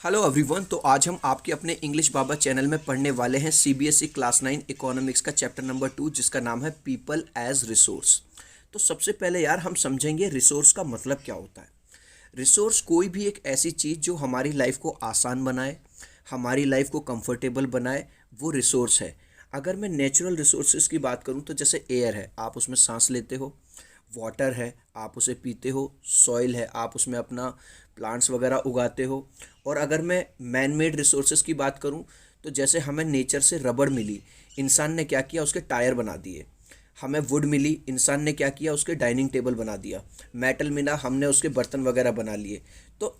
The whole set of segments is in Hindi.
Hello everyone. तो आज हम आपके अपने इंग्लिश बाबा चैनल में पढ़ने वाले हैं सीबीएसई क्लास 9 इकोनॉमिक्स का चैप्टर नंबर 2 जिसका नाम है पीपल एज रिसोर्स। तो सबसे पहले यार हम समझेंगे रिसोर्स का मतलब क्या होता है। रिसोर्स कोई भी एक ऐसी चीज़ जो हमारी लाइफ को आसान बनाए, हमारी लाइफ को कंफर्टेबल बनाए, वो रिसोर्स है। अगर मैं नेचुरल रिसोर्सेज की बात करूँ तो जैसे एयर है, आप उसमें सांस लेते हो, वाटर है आप उसे पीते हो, सॉइल है आप उसमें अपना प्लांट्स वगैरह उगाते हो। और अगर मैं मैन मेड रिसोर्सेज की बात करूं तो जैसे हमें नेचर से रबड़ मिली, इंसान ने क्या किया, उसके टायर बना दिए। हमें वुड मिली, इंसान ने क्या किया, उसके डाइनिंग टेबल बना दिया। मेटल मिला, हमने उसके बर्तन वगैरह बना लिए। तो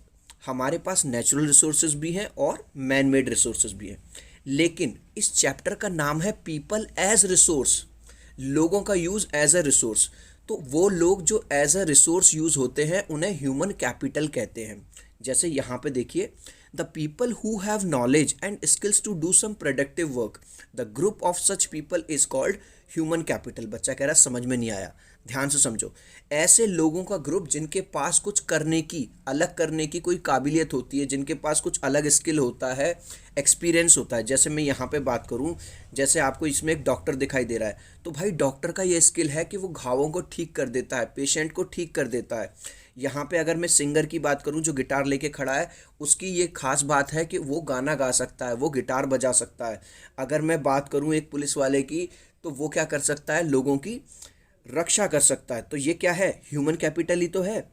हमारे पास नेचुरल रिसोर्सेज भी हैं और मैन मेड रिसोर्सेज भी हैं। लेकिन इस चैप्टर का नाम है पीपल एज रिसोर्स, लोगों का यूज़ एज अ रिसोर्स। तो वो लोग जो एज अ रिसोर्स यूज़ होते हैं उन्हें ह्यूमन कैपिटल कहते हैं। जैसे यहाँ पे देखिए, the people who have knowledge and skills to do some productive work, the group of such people is called human capital. बच्चा कह रहा है समझ में नहीं आया, ध्यान से समझो। ऐसे लोगों का ग्रुप जिनके पास कुछ करने की, अलग करने की कोई काबिलियत होती है, जिनके पास कुछ अलग स्किल होता है, एक्सपीरियंस होता है। जैसे मैं यहाँ पे बात करूँ, जैसे आपको इसमें एक डॉक्टर दिखाई दे रहा है, तो भाई डॉक्टर का ये स्किल है कि वो घावों को ठीक कर देता है, पेशेंट को ठीक कर देता है। यहाँ पे अगर मैं सिंगर की बात करूँ जो गिटार लेके खड़ा है, उसकी ये खास बात है कि वो गाना गा सकता है, वो गिटार बजा सकता है। अगर मैं बात करूँ एक पुलिस वाले की, तो वो क्या कर सकता है, लोगों की रक्षा कर सकता है। तो ये क्या है, ह्यूमन कैपिटल ही तो है।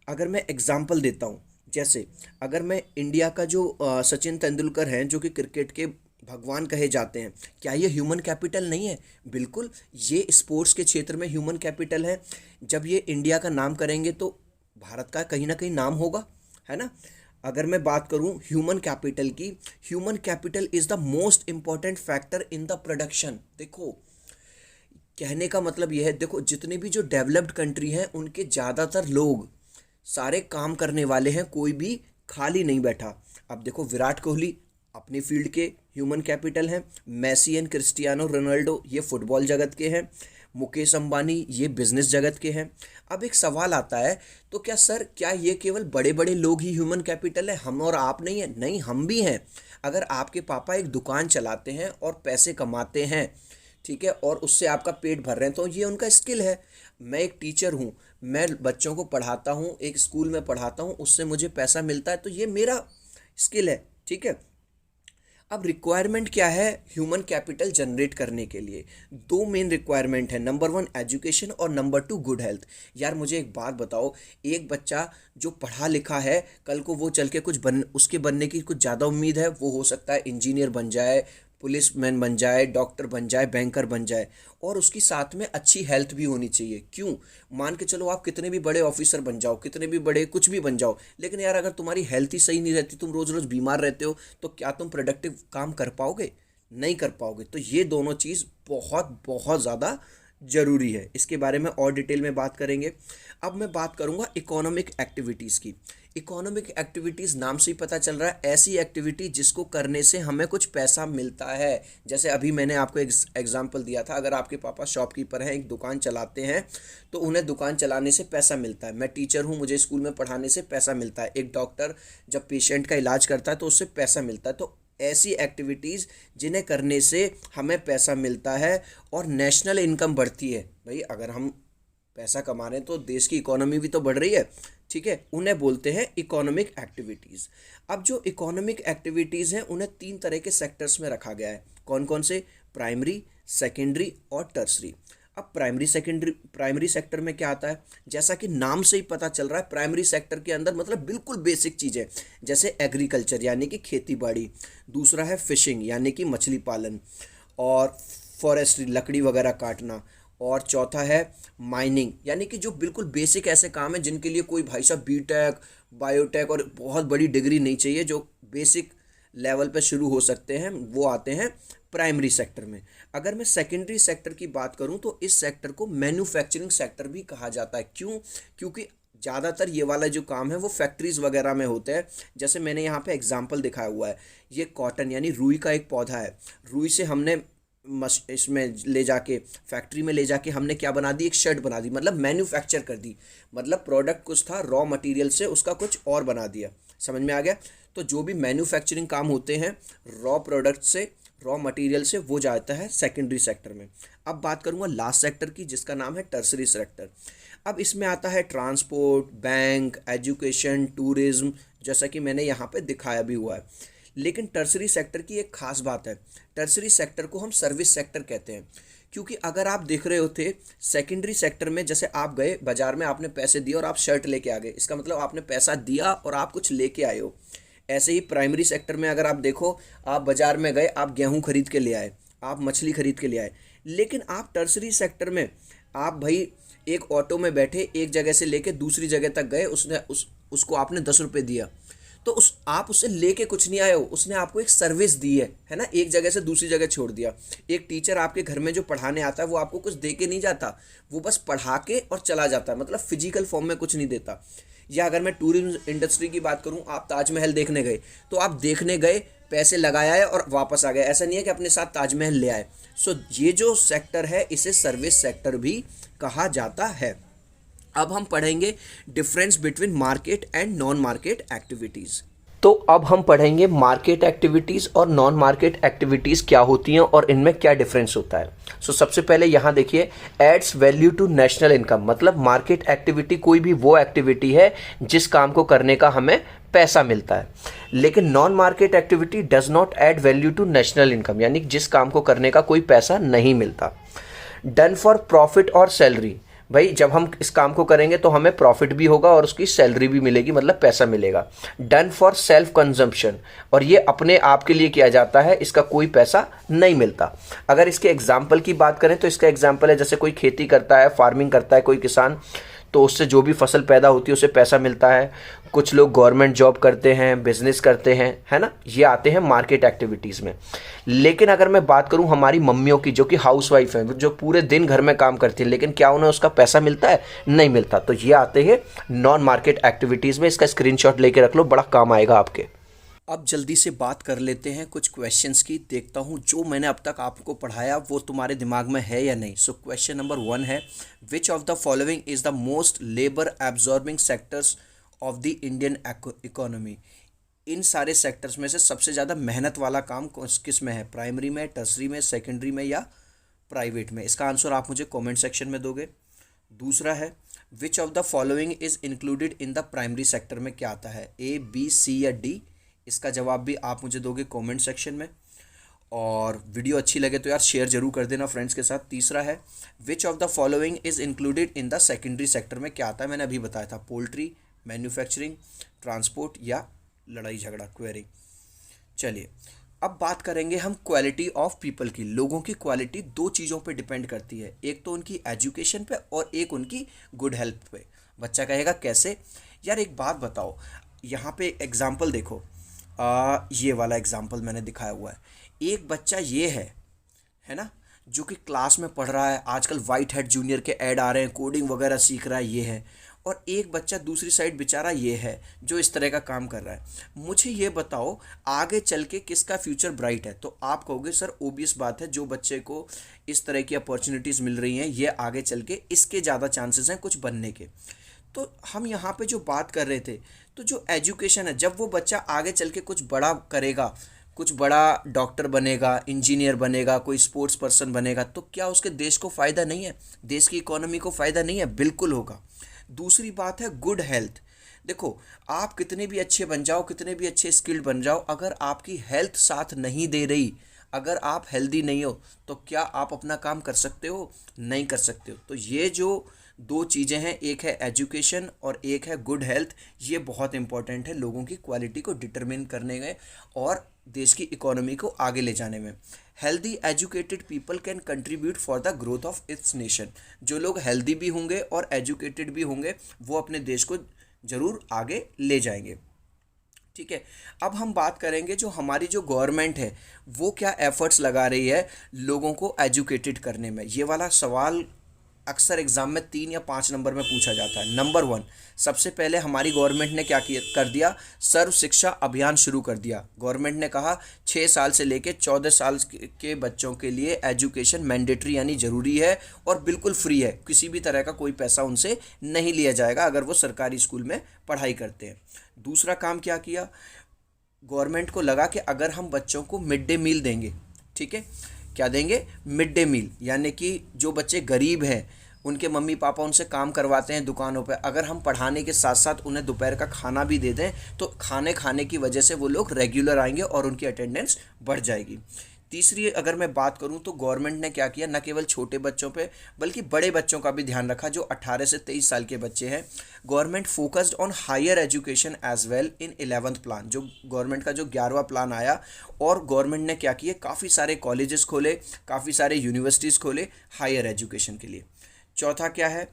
अगर मैं एग्जाम्पल देता हूँ, जैसे अगर मैं इंडिया का जो सचिन तेंदुलकर हैं जो कि क्रिकेट के भगवान कहे जाते हैं, क्या ये ह्यूमन कैपिटल नहीं है? बिल्कुल, ये स्पोर्ट्स के क्षेत्र में ह्यूमन कैपिटल है। जब ये इंडिया का नाम करेंगे तो भारत का कहीं ना कहीं नाम होगा, है ना। अगर मैं बात करूं ह्यूमन कैपिटल की, human capital is the most important factor in the production. देखो, कहने का मतलब यह है, देखो जितने भी जो डेवलप्ड कंट्री हैं उनके ज़्यादातर लोग सारे काम करने वाले हैं, कोई भी खाली नहीं बैठा। अब देखो विराट कोहली अपनी फील्ड के ह्यूमन कैपिटल हैं, मेसी एंड क्रिस्टियानो रोनाल्डो ये फुटबॉल जगत के हैं, मुकेश अंबानी ये बिजनेस जगत के हैं। अब एक सवाल आता है, तो क्या सर, क्या ये केवल बड़े बड़े लोग ही ह्यूमन कैपिटल है, हम और आप नहीं है? नहीं, हम भी हैं। अगर आपके पापा एक दुकान चलाते हैं और पैसे कमाते हैं, ठीक है, और उससे आपका पेट भर रहे हैं, तो ये उनका स्किल है। मैं एक टीचर हूँ, मैं बच्चों को पढ़ाता हूँ, एक स्कूल में पढ़ाता हूँ, उससे मुझे पैसा मिलता है, तो ये मेरा स्किल है, ठीक है। अब रिक्वायरमेंट क्या है ह्यूमन कैपिटल जनरेट करने के लिए? दो मेन रिक्वायरमेंट है, नंबर 1 एजुकेशन और नंबर 2 गुड हेल्थ। यार मुझे एक बात बताओ, एक बच्चा जो पढ़ा लिखा है, कल को वो चल के कुछ उसके बनने की कुछ ज़्यादा उम्मीद है, वो हो सकता है इंजीनियर बन जाए, पुलिसमैन बन जाए, डॉक्टर बन जाए, बैंकर बन जाए, और उसकी साथ में अच्छी हेल्थ भी होनी चाहिए। क्यों? मान के चलो आप कितने भी बड़े ऑफिसर बन जाओ, कितने भी बड़े कुछ भी बन जाओ, लेकिन यार अगर तुम्हारी हेल्थ ही सही नहीं रहती, तुम रोज़ रोज़ बीमार रहते हो, तो क्या तुम प्रोडक्टिव काम कर पाओगे? नहीं कर पाओगे। तो ये दोनों चीज़ बहुत बहुत ज़्यादा ज़रूरी है। इसके बारे में और डिटेल में बात करेंगे। अब मैं बात करूँगा इकोनॉमिक एक्टिविटीज़ की। इकोनॉमिक एक्टिविटीज़ नाम से ही पता चल रहा है, ऐसी एक्टिविटी जिसको करने से हमें कुछ पैसा मिलता है। जैसे अभी मैंने आपको एग्जांपल दिया था, अगर आपके पापा शॉपकीपर हैं, एक दुकान चलाते हैं, तो उन्हें दुकान चलाने से पैसा मिलता है। मैं टीचर हूँ, मुझे स्कूल में पढ़ाने से पैसा मिलता है। एक डॉक्टर जब पेशेंट का इलाज करता है तो उससे पैसा मिलता है। तो ऐसी एक्टिविटीज़ जिन्हें करने से हमें पैसा मिलता है और नेशनल इनकम बढ़ती है। भाई अगर हम पैसा कमा रहे हैं तो देश की इकोनॉमी भी तो बढ़ रही है, ठीक है, उन्हें बोलते हैं इकोनॉमिक एक्टिविटीज़। अब जो इकोनॉमिक एक्टिविटीज़ हैं उन्हें 3 तरह के सेक्टर्स में रखा गया है। कौन कौन से? प्राइमरी, सेकेंडरी और टर्सरी। अब प्राइमरी सेक्टर में क्या आता है? जैसा कि नाम से ही पता चल रहा है, प्राइमरी सेक्टर के अंदर मतलब बिल्कुल बेसिक चीज़ें, जैसे एग्रीकल्चर यानी कि खेती बाड़ी, दूसरा है फिशिंग यानी कि मछली पालन, और फॉरेस्ट्री लकड़ी वगैरह काटना, और चौथा है माइनिंग यानी कि जो बिल्कुल बेसिक ऐसे काम है जिनके लिए कोई भाई साहब बीटेक, बायोटेक और बहुत बड़ी डिग्री नहीं चाहिए, जो बेसिक लेवल पे शुरू हो सकते हैं, वो आते हैं प्राइमरी सेक्टर में। अगर मैं सेकेंडरी सेक्टर की बात करूं तो इस सेक्टर को मैन्युफैक्चरिंग सेक्टर भी कहा जाता है। क्यों? क्योंकि ज़्यादातर ये वाला जो काम है वो फैक्ट्रीज़ वगैरह में होते हैं। जैसे मैंने यहाँ पे एग्जांपल दिखाया हुआ है, ये कॉटन यानी रुई का एक पौधा है। रुई से हमने इसमें ले जाके फैक्ट्री में ले जाके हमने क्या बना दी, एक शर्ट बना दी, मतलब मैन्युफैक्चर कर दी। मतलब प्रोडक्ट कुछ था, रॉ मटेरियल से उसका कुछ और बना दिया, समझ में आ गया। तो जो भी मैन्युफैक्चरिंग काम होते हैं रॉ प्रोडक्ट से, रॉ मटेरियल से, वो जाता है सेकेंडरी सेक्टर में। अब बात करूँगा लास्ट सेक्टर की, जिसका नाम है टर्सरी सेक्टर। अब इसमें आता है ट्रांसपोर्ट, बैंक, एजुकेशन, टूरिज्म, जैसा कि मैंने यहाँ पे दिखाया भी हुआ है। लेकिन टर्सरी सेक्टर की एक खास बात है, टर्सरी सेक्टर को हम सर्विस सेक्टर कहते हैं, क्योंकि अगर आप देख रहे होते सेकेंडरी सेक्टर में, जैसे आप गए बाजार में, आपने पैसे दिए और आप शर्ट लेके आ गए, इसका मतलब आपने पैसा दिया और आप कुछ लेके आए हो। ऐसे ही प्राइमरी सेक्टर में अगर आप देखो, आप बाजार में गए, आप गेहूं खरीद के ले आए, आप मछली खरीद के ले आए। लेकिन आप टर्सरी सेक्टर में आप भाई एक ऑटो में बैठे, एक जगह से लेके दूसरी जगह तक गए, उसको आपने 10 रुपये दिया, तो आप उससे लेके कुछ नहीं आए हो, उसने आपको एक सर्विस दी है ना, एक जगह से दूसरी जगह छोड़ दिया। एक टीचर आपके घर में जो पढ़ाने आता है वो आपको कुछ दे के नहीं जाता, वो बस पढ़ा के और चला जाता है, मतलब फिजिकल फॉर्म में कुछ नहीं देता। या अगर मैं टूरिज्म इंडस्ट्री की बात करूं, आप ताजमहल देखने गए, तो आप देखने गए, पैसे लगाया है और वापस आ गए, ऐसा नहीं है कि अपने साथ ताजमहल ले आए। सो ये जो सेक्टर है इसे सर्विस सेक्टर भी कहा जाता है। अब हम पढ़ेंगे difference between market and non market activities. तो अब हम पढ़ेंगे मार्केट एक्टिविटीज़ और नॉन मार्केट एक्टिविटीज़ क्या होती हैं और इनमें क्या डिफरेंस होता है। सबसे पहले यहाँ देखिए, adds value to national income, मतलब मार्केट एक्टिविटी कोई भी वो एक्टिविटी है जिस काम को करने का हमें पैसा मिलता है। लेकिन non market activity does not add value to national income, यानी जिस काम को करने का कोई पैसा नहीं मिलता। डन फॉर प्रॉफिट और सैलरी, भाई जब हम इस काम को करेंगे तो हमें प्रॉफिट भी होगा और उसकी सैलरी भी मिलेगी, मतलब पैसा मिलेगा। डन फॉर सेल्फ कंजम्पशन, और ये अपने आप के लिए किया जाता है, इसका कोई पैसा नहीं मिलता। अगर इसके एग्जाम्पल की बात करें तो इसका एग्जाम्पल है, जैसे कोई खेती करता है, फार्मिंग करता है कोई किसान, तो उससे जो भी फसल पैदा होती है उसे पैसा मिलता है। कुछ लोग गवर्नमेंट जॉब करते हैं, बिजनेस करते हैं, है ना, ये आते हैं मार्केट एक्टिविटीज़ में। लेकिन अगर मैं बात करूं हमारी मम्मियों की, जो कि हाउसवाइफ हैं, जो पूरे दिन घर में काम करती है, लेकिन क्या उन्हें उसका पैसा मिलता है? नहीं मिलता। तो ये आते हैं नॉन मार्केट एक्टिविटीज़ में। इसका स्क्रीनशॉट लेके रख लो, बड़ा काम आएगा आपके। अब जल्दी से बात कर लेते हैं कुछ क्वेश्चंस की, देखता हूँ जो मैंने अब तक आपको पढ़ाया वो तुम्हारे दिमाग में है या नहीं। क्वेश्चन नंबर 1 है, which of the following is the most labour absorbing sectors of the Indian economy. इन सारे सेक्टर्स में से सबसे ज़्यादा मेहनत वाला काम किस में है? प्राइमरी में, टर्सरी में, सेकेंडरी में या प्राइवेट में? इसका आंसर आप मुझे कॉमेंट सेक्शन में दोगे। दूसरा है, which of the following is included in the primary sector में क्या आता है? ए, बी, सी या डी? इसका जवाब भी आप मुझे दोगे कमेंट सेक्शन में। और वीडियो अच्छी लगे तो यार शेयर जरूर कर देना फ्रेंड्स के साथ। तीसरा है, which of the following is included in the secondary sector में क्या आता है? मैंने अभी बताया था, पोल्ट्री, मैन्युफैक्चरिंग, ट्रांसपोर्ट या लड़ाई झगड़ा, क्वेरी। चलिए अब बात करेंगे हम क्वालिटी ऑफ पीपल की। लोगों की क्वालिटी 2 चीज़ों पे डिपेंड करती है, एक तो उनकी एजुकेशन पे और एक उनकी गुड हेल्थ पे। बच्चा कहेगा कैसे? यार एक बात बताओ, यहाँ पे एग्जाम्पल देखो, ये वाला एग्जाम्पल मैंने दिखाया हुआ है। एक बच्चा ये है ना, जो कि क्लास में पढ़ रहा है, आजकल वाइट हेड जूनियर के ऐड आ रहे हैं, कोडिंग वगैरह सीख रहा है, ये है। और एक बच्चा दूसरी साइड बेचारा ये है जो इस तरह का काम कर रहा है। मुझे ये बताओ आगे चल के किसका फ्यूचर ब्राइट है? तो आप कहोगे सर ओबियस बात है, जो बच्चे को इस तरह की अपॉर्चुनिटीज़ मिल रही हैं ये आगे चल के इसके ज़्यादा चांसेस हैं कुछ बनने के। तो हम यहाँ पे जो बात कर रहे थे, तो जो एजुकेशन है, जब वो बच्चा आगे चल के कुछ बड़ा करेगा, कुछ बड़ा डॉक्टर बनेगा, इंजीनियर बनेगा, कोई स्पोर्ट्स पर्सन बनेगा, तो क्या उसके देश को फ़ायदा नहीं है? देश की इकोनॉमी को फ़ायदा नहीं है? बिल्कुल होगा। दूसरी बात है गुड हेल्थ। देखो आप कितने भी अच्छे बन जाओ, कितने भी अच्छे स्किल्ड बन जाओ, अगर आपकी हेल्थ साथ नहीं दे रही, अगर आप हेल्दी नहीं हो, तो क्या आप अपना काम कर सकते हो? नहीं कर सकते हो। तो ये जो 2 चीज़ें हैं, एक है एजुकेशन और एक है गुड हेल्थ, ये बहुत इंपॉर्टेंट है लोगों की क्वालिटी को डिटरमिन करने में और देश की इकोनॉमी को आगे ले जाने में। Healthy educated people can contribute for the growth of its nation. जो लोग हेल्दी भी होंगे और एजुकेटेड भी होंगे वो अपने देश को ज़रूर आगे ले जाएंगे। ठीक है, अब हम बात करेंगे जो हमारी जो गवर्नमेंट है वो क्या एफर्ट्स लगा रही है लोगों को एजुकेटेड करने में। ये वाला सवाल अक्सर एग्जाम में 3 या 5 नंबर में पूछा जाता है। नंबर 1, सबसे पहले हमारी गवर्नमेंट ने क्या कर दिया? सर्व शिक्षा अभियान शुरू कर दिया। गवर्नमेंट ने कहा 6 साल से लेके 14 साल के बच्चों के लिए एजुकेशन मैंडेटरी यानी ज़रूरी है और बिल्कुल फ्री है, किसी भी तरह का कोई पैसा उनसे नहीं लिया जाएगा अगर वो सरकारी स्कूल में पढ़ाई करते हैं। दूसरा काम क्या किया, गवर्नमेंट को लगा कि अगर हम बच्चों को मिड डे मील देंगे, ठीक है, क्या देंगे, मिड डे मील, यानी कि जो बच्चे गरीब हैं उनके मम्मी पापा उनसे काम करवाते हैं दुकानों पे, अगर हम पढ़ाने के साथ साथ उन्हें दोपहर का खाना भी दे दें तो खाने की वजह से वो लोग रेगुलर आएंगे और उनकी अटेंडेंस बढ़ जाएगी। तीसरी अगर मैं बात करूं तो गवर्नमेंट ने क्या किया, न केवल छोटे बच्चों पे बल्कि बड़े बच्चों का भी ध्यान रखा, जो 18 से 23 साल के बच्चे हैं। Government focused on higher education as well in 11th plan, जो गवर्नमेंट का जो 11वां प्लान आया, और गवर्नमेंट ने क्या किए, काफ़ी सारे कॉलेजेस खोले, काफ़ी सारे यूनिवर्सिटीज़ खोले हायर एजुकेशन के लिए। चौथा क्या है,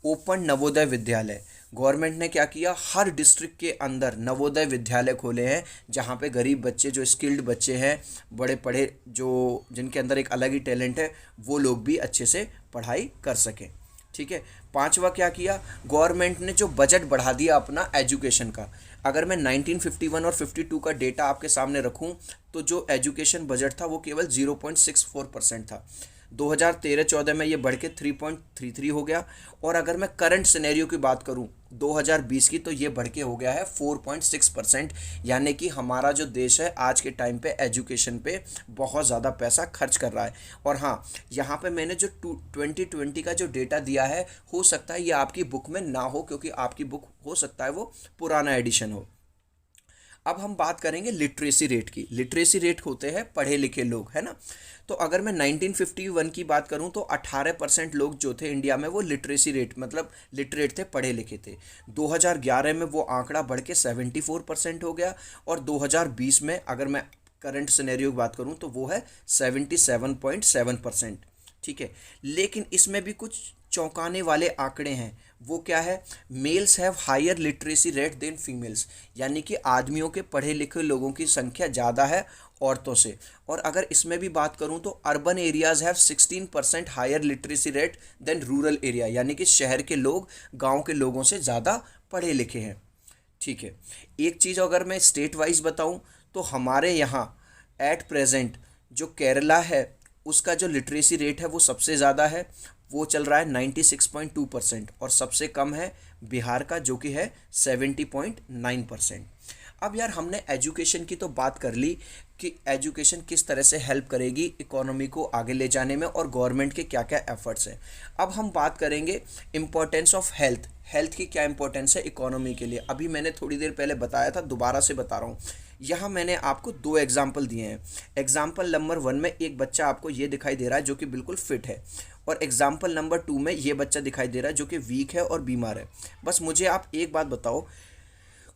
ओपन नवोदय विद्यालय। गवर्नमेंट ने क्या किया, हर डिस्ट्रिक्ट के अंदर नवोदय विद्यालय खोले हैं, जहाँ पे गरीब बच्चे, जो स्किल्ड बच्चे हैं, बड़े पढ़े, जो जिनके अंदर एक अलग ही टैलेंट है, वो लोग भी अच्छे से पढ़ाई कर सकें, ठीक है। पांचवा क्या किया, गवर्नमेंट ने जो बजट बढ़ा दिया अपना एजुकेशन का। अगर मैं 1951 और 52 का डेटा आपके सामने रखूं तो जो एजुकेशन बजट था वो केवल 0.64% था। 2013-14 में ये बढ़ के 3.33 हो गया, और अगर मैं करंट सिनेरियो की बात करूं 2020 की, तो ये बढ़ के हो गया है 4.6%, यानी कि हमारा जो देश है आज के टाइम पे एजुकेशन पे बहुत ज़्यादा पैसा खर्च कर रहा है। और हाँ, यहाँ पे मैंने जो 2020 का जो डेटा दिया है, हो सकता है ये आपकी बुक में ना हो, क्योंकि आपकी बुक हो सकता है वो पुराना एडिशन हो। अब हम बात करेंगे लिटरेसी रेट की। लिटरेसी रेट होते हैं पढ़े लिखे लोग, है ना। तो अगर मैं 1951 की बात करूं तो 18% लोग जो थे इंडिया में वो लिटरेसी रेट मतलब लिटरेट थे, पढ़े लिखे थे। 2011 में वो आंकड़ा बढ़ के 74% हो गया, और 2020 में अगर मैं करंट सिनेरियो की बात करूं तो वो है 77.7%, ठीक है। लेकिन इसमें भी कुछ चौंकाने वाले आंकड़े हैं। वो क्या है, males have higher literacy rate than females, यानी कि आदमियों के पढ़े लिखे लोगों की संख्या ज़्यादा है औरतों से। और अगर इसमें भी बात करूं तो urban areas have 16% higher literacy rate than rural area, यानी कि शहर के लोग गांव के लोगों से ज़्यादा पढ़े लिखे हैं, ठीक है। एक चीज़ अगर मैं स्टेट वाइज बताऊं तो हमारे यहाँ एट प्रेजेंट जो केरला है उसका जो लिटरेसी रेट है वो सबसे ज़्यादा है, वो चल रहा है 96.2%, और सबसे कम है बिहार का जो कि है 70.9%। अब यार हमने एजुकेशन की तो बात कर ली कि एजुकेशन किस तरह से हेल्प करेगी इकोनॉमी को आगे ले जाने में, और गवर्नमेंट के क्या क्या एफर्ट्स हैं। अब हम बात करेंगे इम्पोर्टेंस ऑफ हेल्थ। हेल्थ की क्या इंपॉर्टेंस है इकोनॉमी के लिए। अभी मैंने थोड़ी देर पहले बताया था, दोबारा से बता रहा हूँ। यहाँ मैंने आपको 2 एग्जाम्पल दिए हैं। एग्जाम्पल नंबर 1 में एक बच्चा आपको ये दिखाई दे रहा है जो कि बिल्कुल फिट है, और एग्जाम्पल नंबर 2 में ये बच्चा दिखाई दे रहा है जो कि वीक है और बीमार है। बस मुझे आप एक बात बताओ,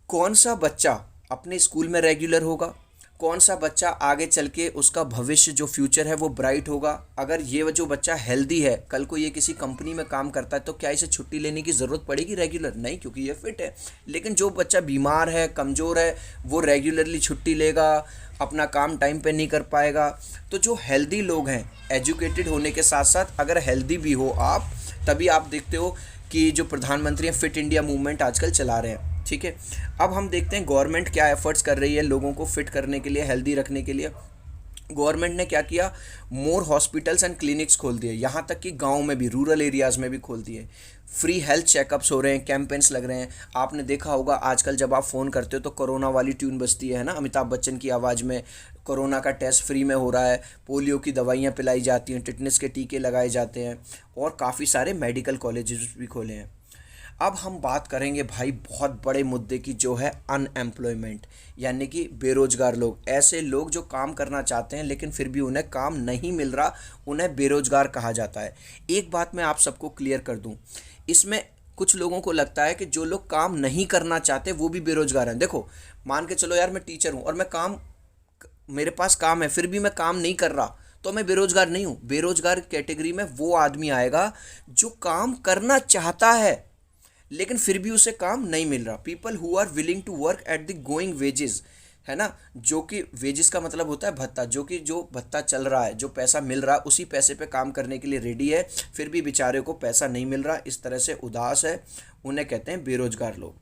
कौन सा बच्चा अपने स्कूल में रेगुलर होगा, कौन सा बच्चा आगे चल के उसका भविष्य जो फ्यूचर है वो ब्राइट होगा। अगर ये जो बच्चा हेल्दी है, कल को ये किसी कंपनी में काम करता है, तो क्या इसे छुट्टी लेने की ज़रूरत पड़ेगी रेगुलर? नहीं, क्योंकि ये फिट है। लेकिन जो बच्चा बीमार है, कमज़ोर है, वो रेगुलरली छुट्टी लेगा, अपना काम टाइम पे नहीं कर पाएगा। तो जो हेल्दी लोग हैं, एजुकेटेड होने के साथ साथ अगर हेल्दी भी हो आप, तभी आप देखते हो कि जो प्रधानमंत्री हैं फिट इंडिया मूवमेंट आजकल चला रहे हैं, ठीक है। अब हम देखते हैं गवर्नमेंट क्या एफर्ट्स कर रही है लोगों को फिट करने के लिए, हेल्दी रखने के लिए। गवर्नमेंट ने क्या किया, मोर हॉस्पिटल्स एंड क्लिनिक्स खोल दिए, यहाँ तक कि गांव में भी, रूरल एरियाज़ में भी खोल दिए। फ्री हेल्थ चेकअप्स हो रहे हैं, कैंपेन्स लग रहे हैं। आपने देखा होगा आजकल जब आप फ़ोन करते हो तो कोरोना वाली ट्यून बजती है ना, अमिताभ बच्चन की आवाज़ में। कोरोना का टेस्ट फ्री में हो रहा है, पोलियो की दवाइयाँ पिलाई जाती हैं, टिटनेस के टीके लगाए जाते हैं, और काफ़ी सारे मेडिकल कॉलेजेस भी खोले हैं। अब हम बात करेंगे भाई बहुत बड़े मुद्दे की, जो है अनएम्प्लॉयमेंट, यानी कि बेरोजगार लोग। ऐसे लोग जो काम करना चाहते हैं लेकिन फिर भी उन्हें काम नहीं मिल रहा, उन्हें बेरोजगार कहा जाता है। एक बात मैं आप सबको क्लियर कर दूं, इसमें कुछ लोगों को लगता है कि जो लोग काम नहीं करना चाहते वो भी बेरोजगार हैं। देखो, मान के चलो यार मैं टीचर हूँ और मैं मेरे पास काम है फिर भी मैं काम नहीं कर रहा, तो मैं बेरोजगार नहीं हूँ। बेरोजगार कैटेगरी में वो आदमी आएगा जो काम करना चाहता है लेकिन फिर भी उसे काम नहीं मिल रहा। People who are willing to work at the going wages, है ना, जो कि वेजेस का मतलब होता है भत्ता, जो भत्ता चल रहा है, जो पैसा मिल रहा है उसी पैसे पे काम करने के लिए रेडी है, फिर भी बेचारे को पैसा नहीं मिल रहा, इस तरह से उदास है, उन्हें कहते हैं बेरोजगार लोग।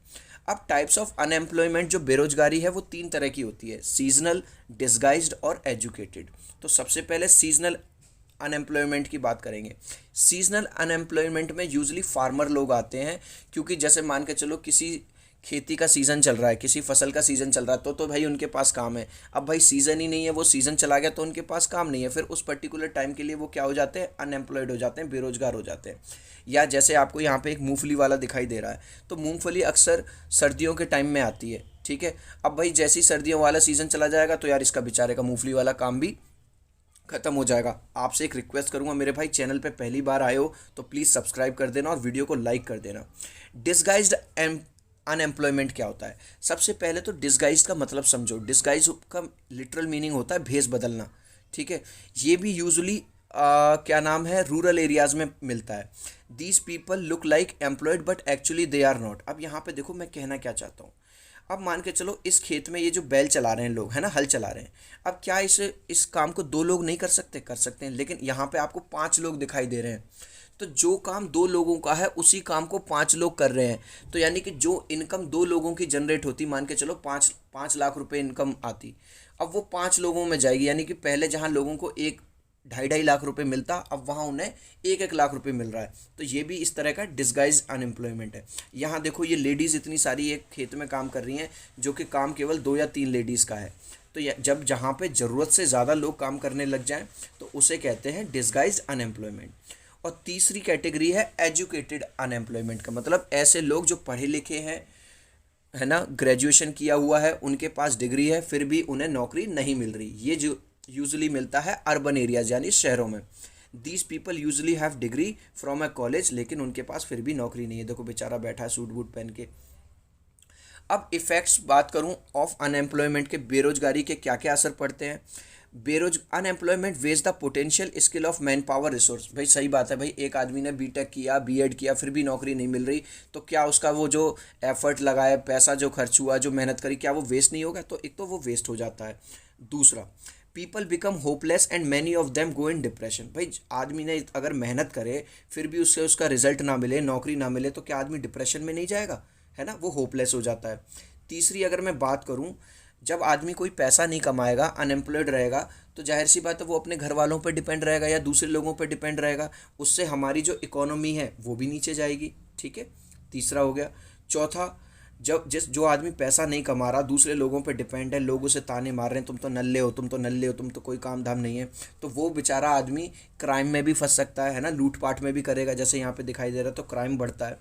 अब टाइप्स ऑफ अनएम्प्लॉयमेंट, जो बेरोजगारी है वो 3 तरह की होती है, सीजनल, डिसगाइज्ड और एजुकेटेड। तो सबसे पहले सीजनल अनएम्प्लॉयमेंट की बात करेंगे। सीजनल अनएम्प्लॉयमेंट में यूजली फार्मर लोग आते हैं, क्योंकि जैसे मान के चलो किसी खेती का सीज़न चल रहा है, किसी फसल का सीज़न चल रहा है, तो भाई उनके पास काम है। अब भाई सीज़न ही नहीं है, वो सीज़न चला गया तो उनके पास काम नहीं है, फिर उस पर्टिकुलर टाइम के लिए वो क्या हो जाते हैं, अनएम्प्लॉयड हो जाते हैं, बेरोजगार हो जाते हैं। या जैसे आपको यहाँ पे एक मूंगफली वाला दिखाई दे रहा है, तो मूंगफली अक्सर सर्दियों के टाइम में आती है, ठीक है। अब भाई जैसे ही सर्दियों वाला सीज़न चला जाएगा तो यार इसका बेचारे का मूंगफली वाला काम भी खत्म हो जाएगा। आपसे एक रिक्वेस्ट करूंगा मेरे भाई, चैनल पे पहली बार आए हो तो प्लीज़ सब्सक्राइब कर देना और वीडियो को लाइक कर देना। डिसगाइज्ड अनएम्प्लॉयमेंट क्या होता है? सबसे पहले तो डिसगाइज का मतलब समझो। डिसगाइज का लिटरल मीनिंग होता है भेष बदलना, ठीक है। ये भी यूजुअली क्या नाम है, रूरल एरियाज में मिलता है। These people look like employed but actually they are not. अब यहाँ पे देखो मैं कहना क्या चाहता हूँ। अब मान के चलो इस खेत में ये जो बैल चला रहे हैं लोग, है ना, हल चला रहे हैं। अब क्या इस काम को 2 लोग नहीं कर सकते? कर सकते हैं, लेकिन यहाँ पे आपको 5 लोग दिखाई दे रहे हैं। तो जो काम 2 लोगों का है उसी काम को 5 लोग कर रहे हैं। तो यानी कि जो इनकम 2 लोगों की जनरेट होती, मान के चलो 5 लाख रुपए इनकम आती, अब वो 5 लोगों में जाएगी। यानी कि पहले जहाँ लोगों को 1-2.5 लाख रुपए मिलता, अब वहाँ उन्हें 1-1 लाख रुपए मिल रहा है। तो ये भी इस तरह का डिसगाइज अनएम्प्लॉयमेंट है। यहाँ देखो ये लेडीज़ इतनी सारी एक खेत में काम कर रही हैं, जो कि काम केवल 2 या 3 लेडीज़ का है। तो जब जहाँ पे ज़रूरत से ज़्यादा लोग काम करने लग जाएं तो उसे कहते हैं डिसगाइज अनएम्प्लॉयमेंट। और तीसरी कैटेगरी है एजुकेटेड अनएम्प्लॉयमेंट का मतलब ऐसे लोग जो पढ़े लिखे हैं, है ना, ग्रेजुएशन किया हुआ है, उनके पास डिग्री है, फिर भी उन्हें नौकरी नहीं मिल रही। ये जो यूजुअली मिलता है अर्बन एरियाज यानी शहरों में। These people usually have degree from a college, लेकिन उनके पास फिर भी नौकरी नहीं है। देखो बेचारा बैठा है सूट बूट पहन के। अब इफ़ेक्ट्स बात करूं ऑफ अनएम्प्लॉयमेंट के, बेरोजगारी के क्या क्या असर पड़ते हैं। Unemployment waste the potential skill of man power resource. भाई सही बात है भाई, एक आदमी ने बीटेक किया, बीएड किया, फिर भी नौकरी नहीं मिल रही, तो क्या उसका वो जो एफर्ट लगाया, पैसा जो खर्च हुआ, जो मेहनत करी, क्या वो वेस्ट नहीं होगा? तो एक तो वो वेस्ट हो जाता है। दूसरा, people become hopeless and many of them go in depression. भाई आदमी ने अगर मेहनत करे फिर भी उससे उसका रिजल्ट ना मिले, नौकरी ना मिले, तो क्या आदमी डिप्रेशन में नहीं जाएगा? है ना, वो होपलेस हो जाता है। तीसरी अगर मैं बात करूं, जब आदमी कोई पैसा नहीं कमाएगा, अनएम्प्लॉयड रहेगा, तो जाहिर सी बात है वो अपने घर वालों पर डिपेंड रहेगा या दूसरे लोगों पर डिपेंड रहेगा। उससे हमारी जो इकोनॉमी है वो भी नीचे जाएगी, ठीक है। तीसरा हो गया। चौथा, जो आदमी पैसा नहीं कमा रहा, दूसरे लोगों पे डिपेंड है, लोग उसे ताने मार रहे हैं, तुम तो नल्ले हो, तुम तो नल्ले हो, तुम तो कोई काम धाम नहीं है, तो वो बेचारा आदमी क्राइम में भी फंस सकता है ना, लूटपाट में भी करेगा, जैसे यहाँ पे दिखाई दे रहा है, तो क्राइम बढ़ता है।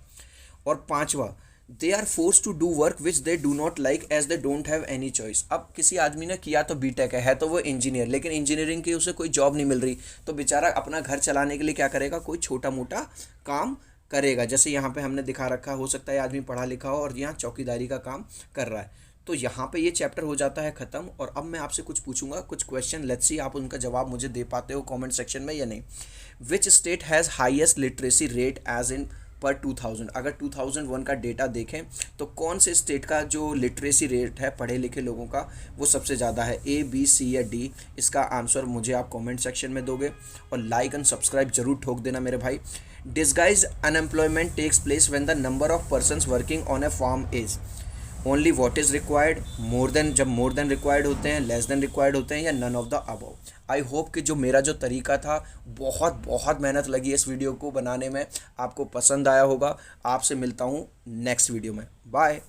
और पांचवा, they are force to do work which they do not like as they don't have any choice. अब किसी आदमी ने किया तो बीटेक है तो वो इंजीनियर, लेकिन इंजीनियरिंग की उसे कोई जॉब नहीं मिल रही, तो बेचारा अपना घर चलाने के लिए क्या करेगा, कोई छोटा मोटा काम करेगा। जैसे यहाँ पे हमने दिखा रखा, हो सकता है आदमी पढ़ा लिखा हो और यहाँ चौकीदारी का काम कर रहा है। तो यहाँ पे ये चैप्टर हो जाता है ख़त्म। और अब मैं आपसे कुछ पूछूंगा, कुछ क्वेश्चन, लेट्स सी आप उनका जवाब मुझे दे पाते हो कमेंट सेक्शन में या नहीं। Which state has highest literacy rate as in per 2000? अगर 2001 का डेटा देखें तो कौन से स्टेट का जो लिटरेसी रेट है पढ़े लिखे लोगों का वो सबसे ज़्यादा है? ए, बी, सी या डी? इसका आंसर मुझे आप कमेंट सेक्शन में दोगे और लाइक एंड सब्सक्राइब जरूर ठोक देना मेरे भाई। Disguise unemployment takes place when the number of persons working on a farm is only what is required, more than, जब मोर देन रिक्वायर्ड होते हैं, लेस देन रिक्वायर्ड होते हैं, या none of the above. I hope कि जो मेरा जो तरीका था, बहुत बहुत मेहनत लगी इस वीडियो को बनाने में, आपको पसंद आया होगा। आपसे मिलता हूँ नेक्स्ट वीडियो में। बाय।